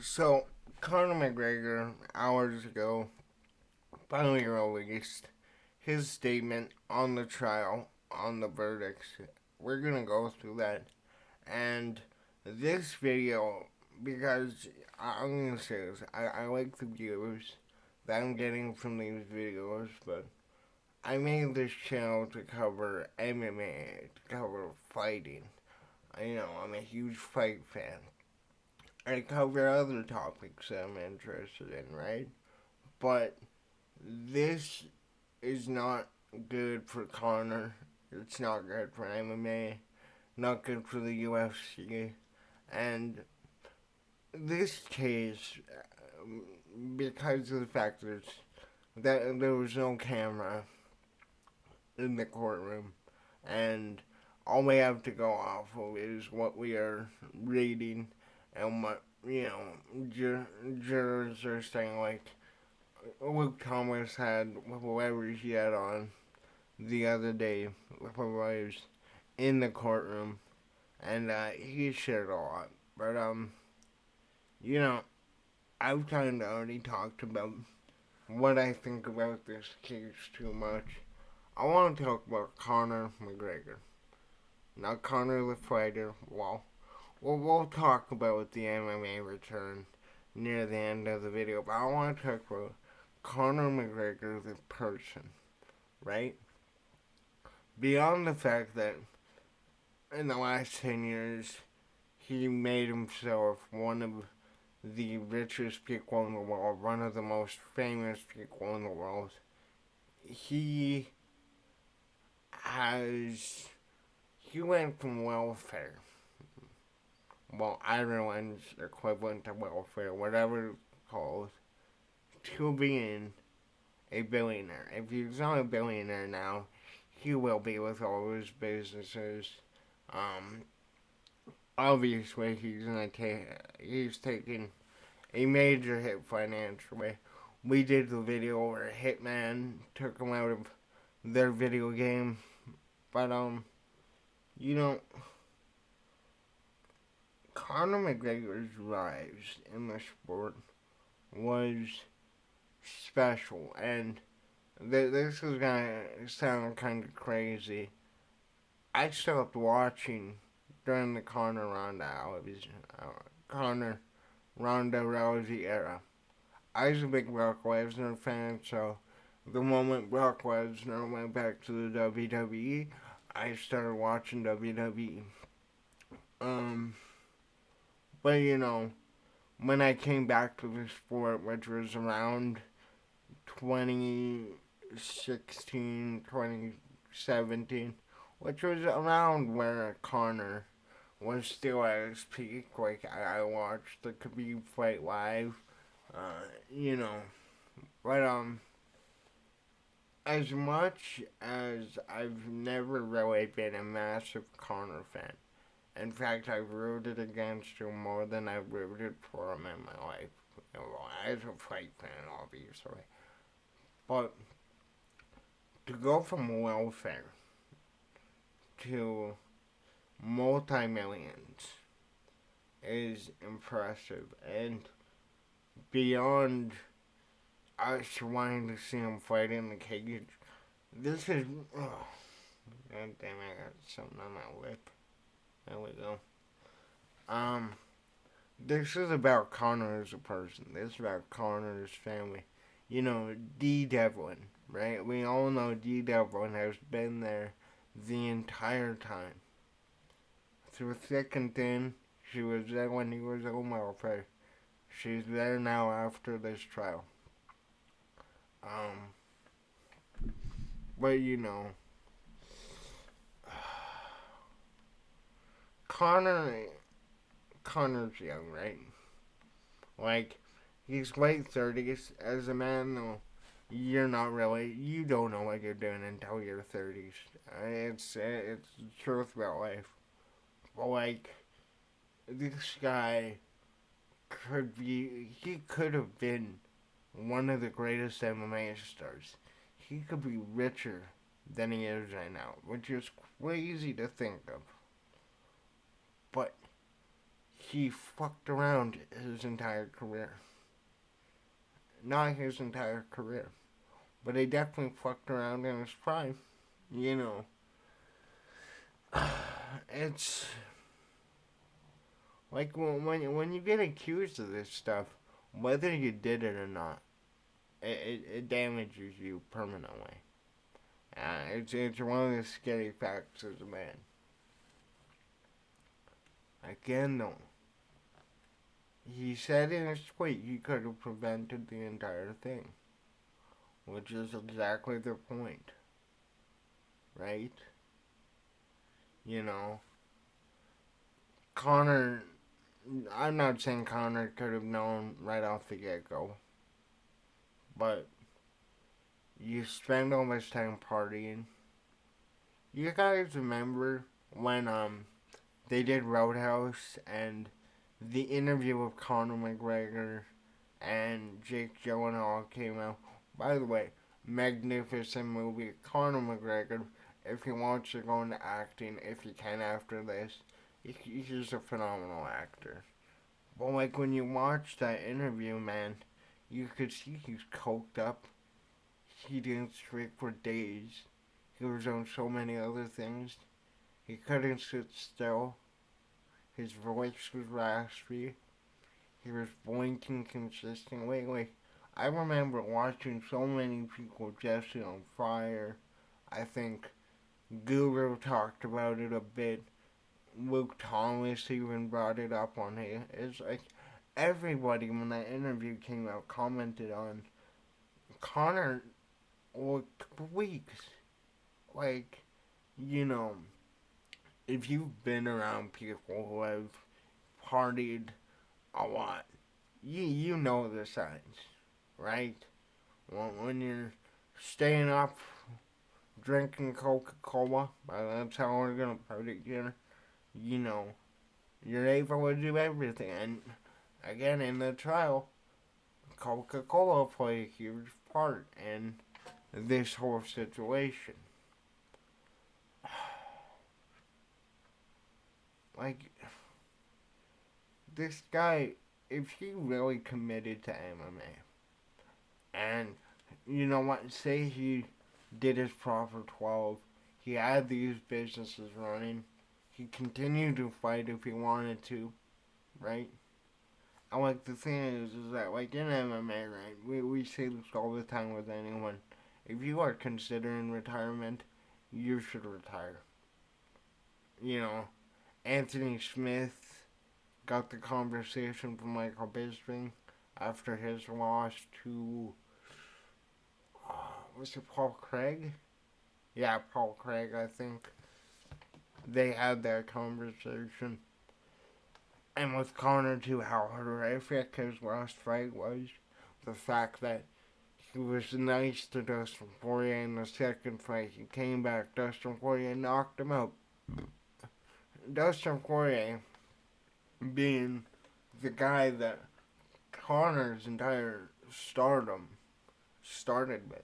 So, Conor McGregor, hours ago, finally released his statement on the trial, on the verdicts. We're gonna go through that. And this video, because I'm gonna say this, I like the views that I'm getting from these videos, but I made this channel to cover MMA, to cover fighting. I'm a huge fight fan. I cover other topics that I'm interested in, right? But this is not good for Conor. It's not good for MMA. Not good for the UFC. And this case, because of the fact that there was no camera in the courtroom, and all we have to go off of is what we are reading and what jurors are saying. Like Luke Thomas had whoever he had on the other day, whoever was in the courtroom, and he shared a lot. But you know, I've kind of already talked about what I think about this case too much. I want to talk about Conor McGregor, not Conor the fighter. We'll talk about the MMA return near the end of the video, but I want to talk about Conor McGregor the person, right? Beyond the fact that in the last 10 years he made himself one of the richest people in the world, one of the most famous people in the world, he has he went from welfare, well, Ireland's equivalent to welfare, whatever it's called, to being a billionaire. If he's not a billionaire now, he will be with all his businesses. Um, Obviously, he's taking a major hit financially. We did the video where Hitman took him out of their video game, but you know, Conor McGregor's rise in the sport was special, and this is gonna sound kind of crazy. I stopped watching during the Conor Ronda Rousey era. I was a big Brock Lesnar fan, so the moment Brock Lesnar went back to the WWE, I started watching WWE. Um, but when I came back to the sport, which was around 2016, 2017, which was around where Connor was still at his peak. Like, I watched the Khabib fight live, uh, you know. But, as much as I've never really been a massive Connor fan, in fact, I've rooted against him more than I've rooted for him in my life. As a fight fan, obviously. But to go from welfare to multi-millions is impressive. And beyond us wanting to see him fight in the cage, this is. Oh, God damn, I got something on my lip. There we go. Um, this is about Connor as a person. This is about Connor's family. D. Devlin, right? We all know D. Devlin has been there the entire time. Through thick and thin, she was there when he was on welfare. She's there now after this trial. Um, but Connor, Connor's young, right? Like, he's late 30s. As a man, though, you don't know what you're doing until your 30s. It's the truth about life. But, like, this guy he could have been one of the greatest MMA stars. He could be richer than he is right now, which is crazy to think of. But he fucked around his his entire career. Not his entire career. But he definitely fucked around in his prime. You know, it's like when you get accused of this stuff, whether you did it or not, it damages you permanently. It's one of the scary facts as a man. Again, though, he said in his tweet he could have prevented the entire thing, which is exactly the point, right? You know, Conor. I'm not saying Conor could have known right off the get go, but you spend all this time partying. You guys remember when they did Roadhouse and the interview with Conor McGregor and Jake Gyllenhaal came out? By the way, magnificent movie. Conor McGregor, if he wants to go into acting, if he can after this, he's a phenomenal actor. But like when you watch that interview, man, you could see he's coked up. He didn't sleep for days. He was on so many other things. He couldn't sit still. His voice was raspy. He was blinking consistently. Like, I remember watching so many people Jesse on fire. I think Guru talked about it a bit. Luke Thomas even brought it up on here. It's like everybody, when that interview came out, commented on Conor looked weeks. Like, you know, if you've been around people who have partied a lot, you know the signs, right? When you're staying up drinking Coca-Cola, that's how we're gonna put it here, you know, you're able to do everything. And again, in the trial, Coca-Cola played a huge part in this whole situation. Like, this guy, if he really committed to MMA, and you know what, say he did his proper 12, he had these businesses running, he continued to fight if he wanted to, right? And like the thing is that like in MMA, right, we say this all the time with anyone. If you are considering retirement, you should retire. You know, Anthony Smith got the conversation from Michael Bisping after his loss to was it Paul Craig? Yeah, Paul Craig. I think they had that conversation. And with Conor too, how horrific his last fight was. The fact that he was nice to Dustin Poirier in the second fight. He came back. Dustin Poirier knocked him out. Dustin Poirier being the guy that Conor's entire stardom started with.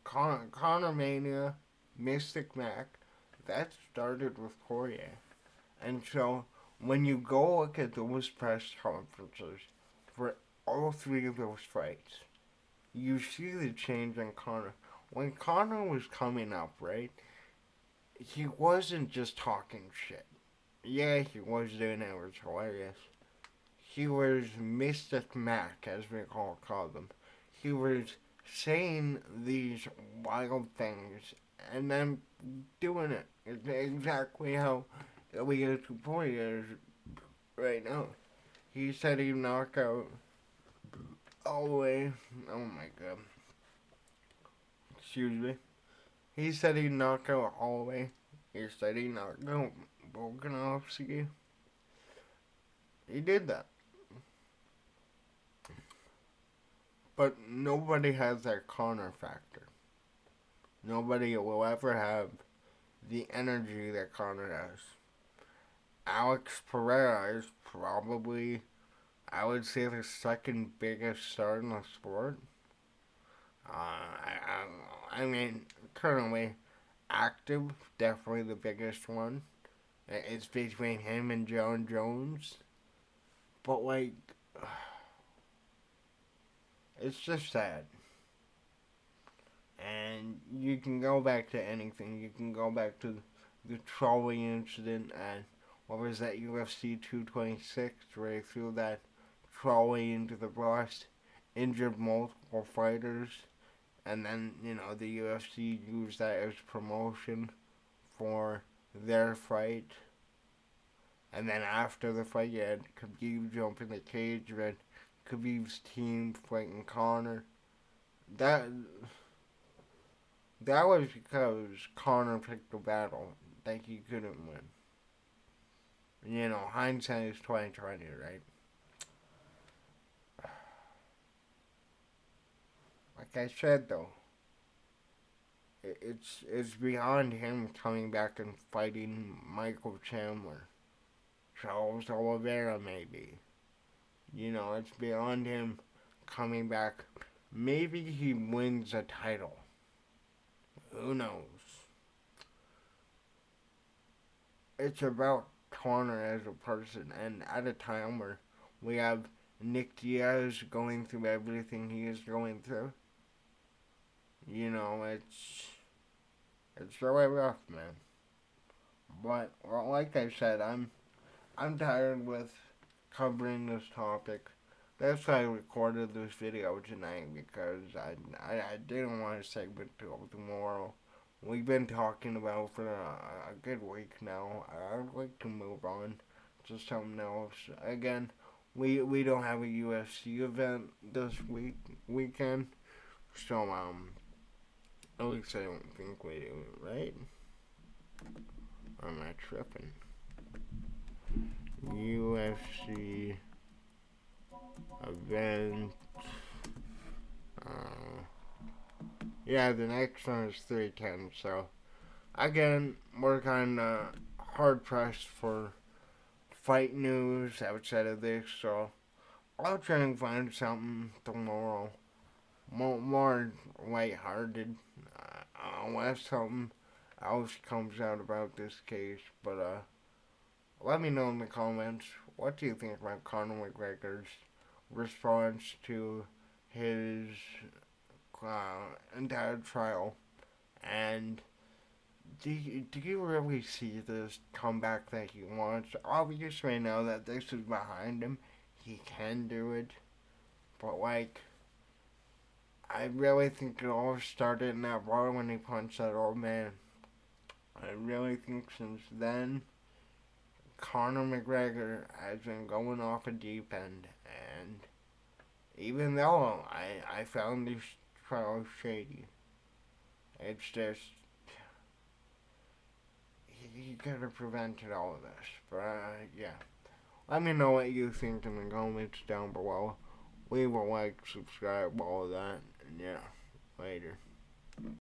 Conor Mania, Mystic Mac, that started with Poirier. And so when you go look at those press conferences for all three of those fights, you see the change in Conor. When Conor was coming up, right, he wasn't just talking shit. Yeah, he was doing it, it was hilarious. He was Mystic Mac, as we all call them. He was saying these wild things and then doing it. It's exactly how Ilya Tuporia is right now. He said he'd knock out all the way. Oh my god. Excuse me. He said he'd knock out Holloway. He said he'd knock out Volkanovski. He did that. But nobody has that Conor factor. Nobody will ever have the energy that Conor has. Alex Pereira is probably, I would say, the second biggest star in the sport. I mean, currently active, definitely the biggest one. It's between him and John Jones. But like, it's just sad. And you can go back to anything. You can go back to the trolley incident at, what was that, UFC 226, where they threw that trolley into the bus, injured multiple fighters, and then, the UFC used that as promotion for their fight. And then after the fight, you had Khabib jump in the cage, you had Khabib's team fighting Conor. That that was because Conor picked a battle that he couldn't win. Hindsight is 2020, right? Like I said though, it's beyond him coming back and fighting Michael Chandler, Charles Oliveira maybe. It's beyond him coming back. Maybe he wins a title. Who knows? It's about Conor as a person, and at a time where we have Nick Diaz going through everything he is going through. It's really rough, man. But well, like I said, I'm tired with covering this topic. That's why I recorded this video tonight, because I didn't want to segment till tomorrow. We've been talking about for a good week now. I'd like to move on to something else. Again, we don't have a UFC event this weekend, so at least I don't think we do, right? Or am I tripping? UFC event. Uh, yeah, the next one is 310. So again, we're kind of hard pressed for fight news outside of this. So I'll try and find something tomorrow more lighthearted, unless something else comes out about this case. But let me know in the comments, what do you think about Conor McGregor's response to his entire trial, and do you really see this comeback that he wants? Obviously, now that this is behind him, he can do it, but like, I really think it all started in that bar when he punched that old man. I really think since then, Conor McGregor has been going off a deep end, and even though I found these trials shady, it's just, he could have prevented all of this. But yeah, let me know what you think in the comments down below. Leave a like, subscribe, all of that, and yeah, later.